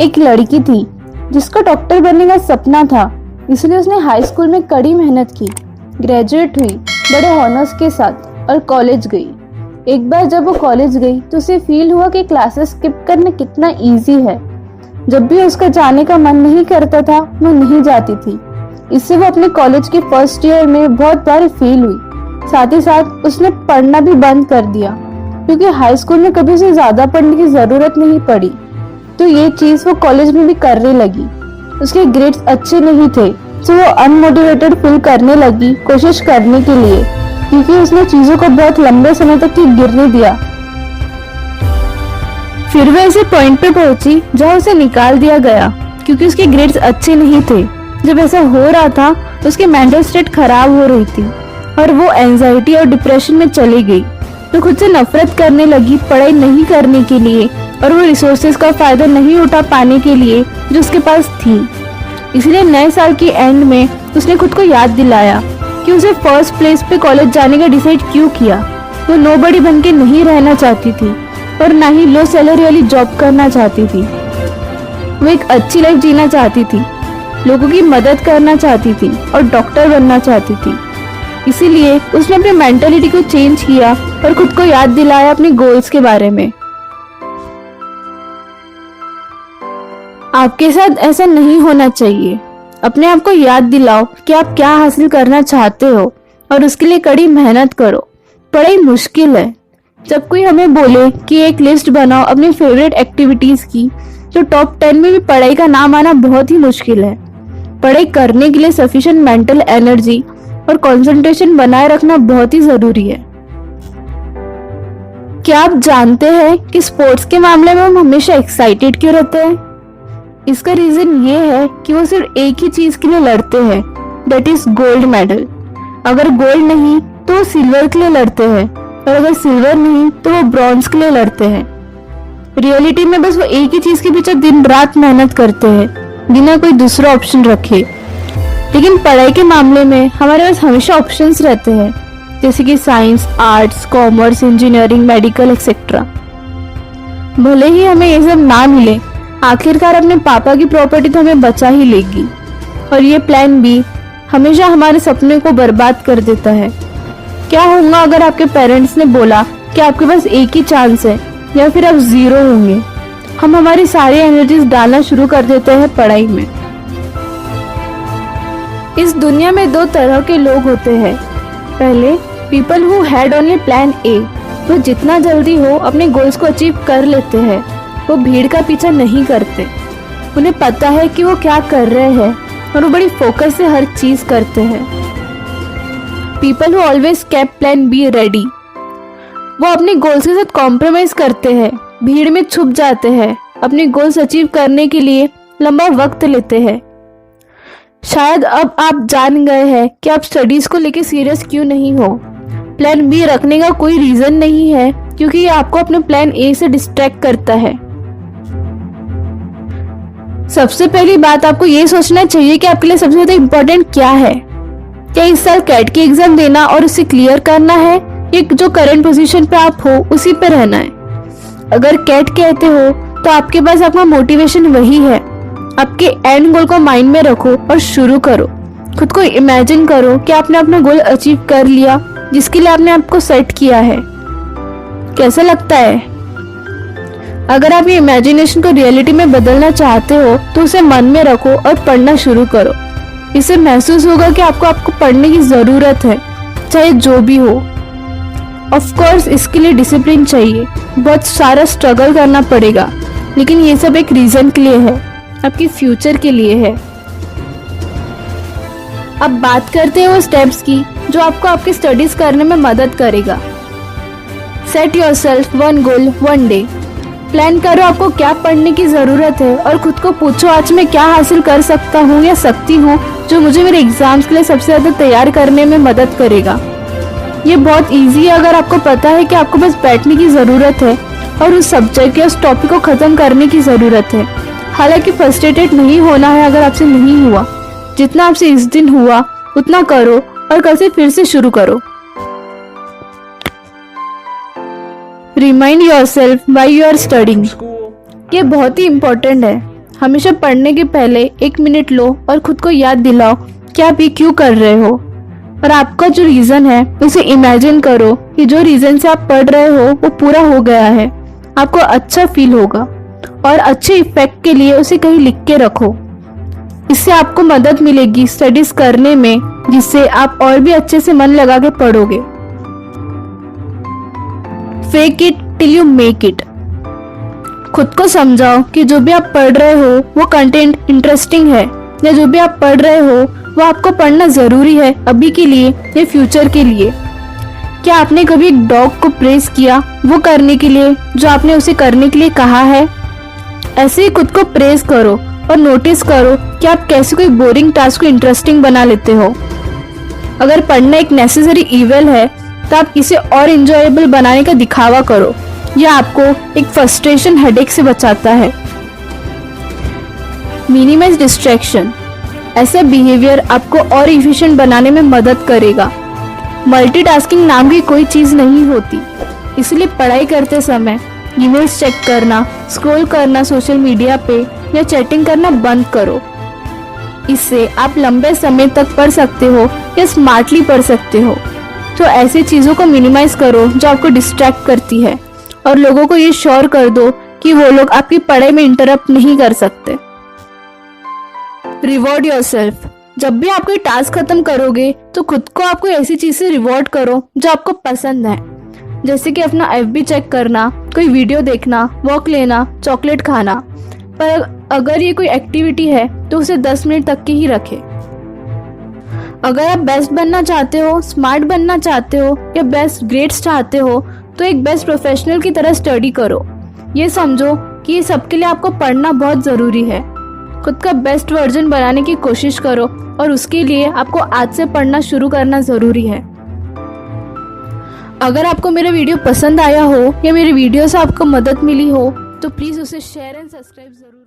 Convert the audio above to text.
एक लड़की थी जिसको डॉक्टर बनने का सपना था, इसलिए उसने हाई स्कूल में कड़ी मेहनत की, ग्रेजुएट हुई बड़े ऑनर्स के साथ और कॉलेज गई। एक बार जब वो कॉलेज गई तो उसे फील हुआ कि क्लासेस स्किप करना कितना इजी है। जब भी उसका जाने का मन नहीं करता था वो नहीं जाती थी। इससे वो अपने कॉलेज के फर्स्ट ईयर में बहुत बार फेल हुई। साथ ही साथ उसने पढ़ना भी बंद कर दिया क्योंकि हाई स्कूल में कभी उसे ज्यादा पढ़ने की जरूरत नहीं पड़ी, तो ये चीज वो कॉलेज में भी करने लगी। उसके ग्रेड्स अच्छे नहीं थे तो वो अनमोटिवेटेड फील करने लगी कोशिश करने के लिए, क्योंकि उसने चीजों को बहुत लंबे समय तक ही गिरने दिया। फिर वो ऐसे पॉइंट पे पहुंची जहाँ उसे निकाल दिया गया क्योंकि उसके ग्रेड्स अच्छे नहीं थे। जब ऐसा हो रहा था तो उसकी मेंटल स्टेट खराब हो रही थी और वो एंजाइटी और डिप्रेशन में चली गई। तो खुद से नफरत करने लगी पढ़ाई नहीं करने के लिए और वो रिसोर्सेज का फायदा नहीं उठा पाने के लिए जो उसके पास थी। इसलिए नए साल के एंड में उसने खुद को याद दिलाया कि उसे फर्स्ट प्लेस पे कॉलेज जाने का डिसाइड क्यों किया। वो नोबडी बन के नहीं रहना चाहती थी और ना ही लो सैलरी वाली जॉब करना चाहती थी। वो एक अच्छी लाइफ जीना चाहती थी, लोगों की मदद करना चाहती थी और डॉक्टर बनना चाहती थी। इसीलिए उसने अपनी मेंटालिटी को चेंज किया और खुद को याद दिलाया अपने गोल्स के बारे में। आपके साथ ऐसा नहीं होना चाहिए। अपने आप को याद दिलाओ कि आप क्या हासिल करना चाहते हो और उसके लिए कड़ी मेहनत करो। पढ़ाई मुश्किल है। जब कोई हमें बोले कि एक लिस्ट बनाओ अपनी फेवरेट एक्टिविटीज की, तो टॉप 10 में भी पढ़ाई का नाम आना बहुत ही मुश्किल है। पढ़ाई करने के लिए सफिशिएंट मेंटल एनर्जी और कंसंट्रेशन बनाए रखना बहुत ही जरूरी है। क्या आप जानते हैं कि स्पोर्ट्स के मामले में हम हमेशा एक्साइटेड क्यों रहते हैं? इसका रीजन ये है कि वो सिर्फ एक ही चीज के लिए लड़ते हैं, दैट इज गोल्ड मेडल। अगर गोल्ड नहीं तो वो सिल्वर के लिए लड़ते हैं और अगर सिल्वर नहीं तो वो ब्रॉन्ज के लिए लड़ते हैं। रियलिटी में बस वो एक ही चीज के पीछे दिन रात मेहनत करते हैं बिना कोई दूसरा ऑप्शन रखे। लेकिन पढ़ाई के मामले में हमारे पास हमेशा ऑप्शंस रहते हैं, जैसे कि science, arts, commerce, engineering, medical etcetera. भले ही हमें ये सब ना मिले, आखिरकार अपने पापा की प्रॉपर्टी तो हमें बचा ही लेगी। और ये प्लान बी हमेशा हमारे सपने को बर्बाद कर देता है। क्या होगा अगर आपके पेरेंट्स ने बोला कि आपके पास एक ही चांस है या फिर आप जीरो होंगे? हम हमारी सारी एनर्जीज डालना शुरू कर देते हैं पढ़ाई में। इस दुनिया में दो तरह के लोग होते हैं। पहले, people who had only plan A. वो जितना जल्दी हो अपने गोल्स को अचीव कर लेते हैं। वो भीड़ का पीछा नहीं करते। उन्हें पता है कि वो क्या कर रहे हैं और वो बड़ी फोकस से हर चीज करते हैं। People who always kept plan be ready. वो अपने गोल्स के साथ कॉम्प्रोमाइज करते हैं, भीड़ में छुप जाते हैं, अपने गोल्स अचीव करने के लिए लंबा वक्त लेते हैं। शायद अब आप जान गए हैं कि आप स्टडीज को लेके सीरियस क्यों नहीं हो। प्लान बी रखने का कोई रीजन नहीं है क्योंकि ये आपको अपने प्लान ए से डिस्ट्रैक्ट करता है। सबसे पहली बात आपको ये सोचना चाहिए कि आपके लिए सबसे ज्यादा इम्पोर्टेंट क्या है। क्या इस साल कैट की एग्जाम देना और उसे क्लियर करना है या जो करंट पोजीशन पे आप हो उसी पे रहना है? अगर कैट कहते हो तो आपके पास आपका मोटिवेशन वही है। आपके एंड गोल को माइंड में रखो और शुरू करो। खुद को इमेजिन करो कि आपने अपना गोल अचीव कर लिया जिसके लिए आपने आपको सेट किया है। कैसा लगता है? अगर आप ये इमेजिनेशन को रियलिटी में बदलना चाहते हो तो उसे मन में रखो और पढ़ना शुरू करो। इससे महसूस होगा कि आपको पढ़ने की जरूरत है, चाहे जो भी हो। ऑफ कोर्स इसके लिए डिसिप्लिन चाहिए, बहुत सारा स्ट्रगल करना पड़ेगा, लेकिन ये सब एक रीजन के लिए है, आपके फ्यूचर के लिए है। अब बात करते हैं वो स्टेप्स की जो आपको आपकी स्टडीज करने में मदद करेगा। Set yourself one goal one day. Plan करो आपको क्या पढ़ने की जरूरत है और खुद को पूछो आज मैं क्या हासिल कर सकता हूँ या सकती हूँ जो मुझे मेरे एग्जाम्स के लिए सबसे ज्यादा तैयार करने में मदद करेगा। ये बहुत इजी है अगर आपको पता है कि आपको बस बैठने की जरूरत है और उस सब्जेक्ट या उस टॉपिक को खत्म करने की जरूरत है। हालांकि फ्रस्ट्रेटेड नहीं होना है अगर आपसे नहीं हुआ। जितना आपसे इस दिन हुआ उतना करो और कल से फिर से शुरू करो। Remind yourself why you are studying. ये बहुत ही इम्पोर्टेंट है। हमेशा पढ़ने के पहले 1 मिनट लो और खुद को याद दिलाओ कि आप ये क्यों कर रहे हो, और आपका जो रीजन है उसे इमेजिन करो कि जो रीजन से आप पढ़ रहे हो वो पूरा हो गया है। आपको अच्छा फील होगा और अच्छे इफेक्ट के लिए उसे कहीं लिख के रखो। इससे आपको मदद मिलेगी स्टडीज करने में, जिससे आप और भी अच्छे से मन लगा के पढ़ोगे। Fake it till you make it. खुद को समझाओ कि जो भी आप पढ़ रहे हो वो कंटेंट इंटरेस्टिंग है, या जो भी आप पढ़ रहे हो वो आपको पढ़ना जरूरी है अभी के लिए या फ्यूचर के लिए। क्या आपने कभी एक डॉग को प्रेज किया वो करने के लिए जो आपने उसे करने के लिए कहा है? ऐसे ही खुद को प्रेज करो और नोटिस करो कि आप कैसे कोई बोरिंग टास्क को इंटरेस्टिंग बना लेते हो। अगर पढ़ना एक नेसेसरी इवेल है तो आप इसे और इंजॉयबल बनाने का दिखावा करो। यह आपको एक फ्रस्ट्रेशन हेडेक से बचाता है। Minimise distraction. ऐसा बिहेवियर आपको और इफिशिएंट बनाने में मदद करेगा। मल्टीटास्किंग नाम की कोई चीज नहीं होती, इसलिए पढ़ाई करते समय ईमेल्स चेक करना, स्क्रॉल करना सोशल मीडिया पे या चैटिंग करना बंद करो। इससे आप लंबे समय तक पढ़ सकते हो या स्मार्टली पढ़ सकते हो। तो ऐसी चीजों को मिनिमाइज करो जो आपको डिस्ट्रैक्ट करती है, और लोगों को ये श्योर कर दो कि वो लोग आपकी पढ़ाई में इंटरप्ट नहीं कर सकते। Reward yourself. जब भी आप कोई टास्क खत्म करोगे तो खुद को आप कोई ऐसी चीज से रिवॉर्ड करो जो आपको पसंद है, जैसे कि अपना FB चेक करना, कोई वीडियो देखना, वॉक लेना, चॉकलेट खाना। पर अगर ये कोई एक्टिविटी है तो उसे 10 मिनट तक की ही रखें। अगर आप बेस्ट बनना चाहते हो, स्मार्ट बनना चाहते हो या बेस्ट ग्रेड्स चाहते हो तो एक बेस्ट प्रोफेशनल की तरह स्टडी करो। ये समझो कि ये सबके लिए आपको पढ़ना बहुत जरूरी है। खुद का बेस्ट वर्जन बनाने की कोशिश करो और उसके लिए आपको आज से पढ़ना शुरू करना जरूरी है। अगर आपको मेरा वीडियो पसंद आया हो या मेरे वीडियो से आपको मदद मिली हो तो प्लीज़ उसे शेयर एंड सब्सक्राइब जरूर